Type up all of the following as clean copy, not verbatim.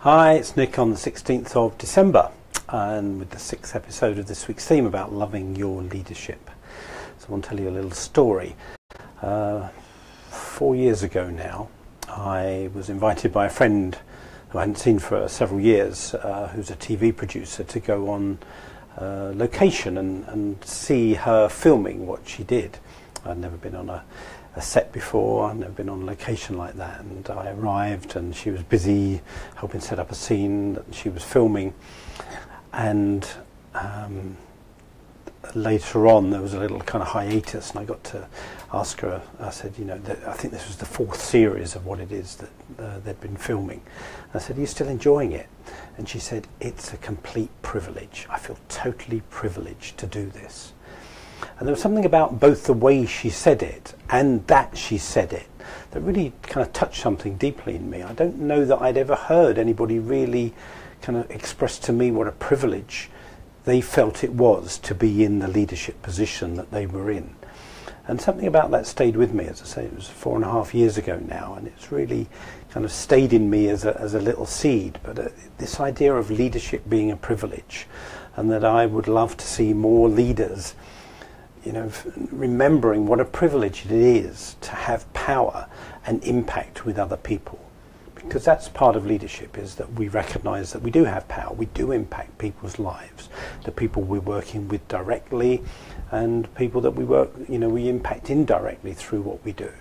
Hi, it's Nick on the 16th of December and with the 6th episode of this week's theme about loving your leadership. So I want to tell you a little story. 4 years ago now, I was invited by a friend who I hadn't seen for several years, who's a TV producer, to go on location and see her filming what she did. I'd never been on a set before, I'd never been on location like that, and I arrived and she was busy helping set up a scene that she was filming, and later on there was a little kind of hiatus and I got to ask her, I said, you know, I think this was the 4th series of what it is that they'd been filming. I said, are you still enjoying it? And she said, it's a complete privilege. I feel totally privileged to do this. And there was something about both the way she said it and that she said it that really kind of touched something deeply in me. I don't know that I'd ever heard anybody really kind of express to me what a privilege they felt it was to be in the leadership position that they were in. And something about that stayed with me. As I say, it was 4.5 years ago now, and it's really kind of stayed in me as a little seed. But this idea of leadership being a privilege, and that I would love to see more leaders, you know, remembering what a privilege it is to have power and impact with other people. Because that's part of leadership, is that we recognise that we do have power, we do impact people's lives, the people we're working with directly and people that we impact indirectly through what we do.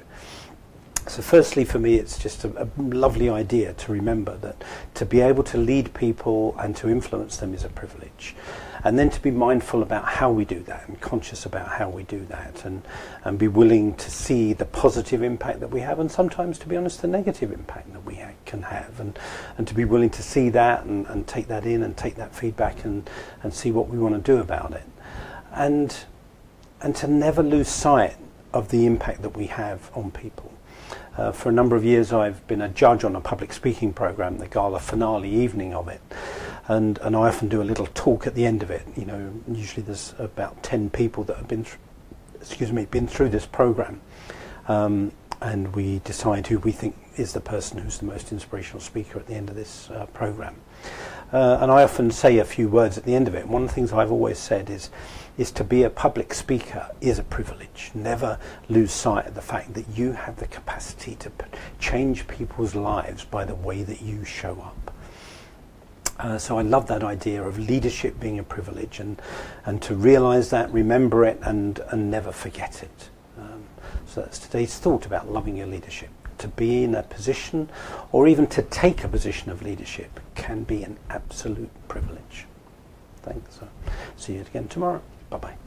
So firstly, for me, it's just a lovely idea to remember that to be able to lead people and to influence them is a privilege. And then to be mindful about how we do that and conscious about how we do that, and be willing to see the positive impact that we have, and sometimes, to be honest, the negative impact that we can have, and to be willing to see that and take that in and take that feedback and see what we want to do about it. And to never lose sight of the impact that we have on people. For a number of years I've been a judge on a public speaking programme, the gala finale evening of it, and I often do a little talk at the end of it. You know, usually there's about 10 people that have been through this programme, and we decide who we think is the person who's the most inspirational speaker at the end of this programme. And I often say a few words at the end of it. One of the things I've always said is to be a public speaker is a privilege. Never lose sight of the fact that you have the capacity to change people's lives by the way that you show up. So I love that idea of leadership being a privilege, and to realise that, remember it, and never forget it. So that's today's thought about loving your leadership. To be in a position, or even to take a position of leadership, can be an absolute privilege. Thanks. See you again tomorrow. Bye-bye.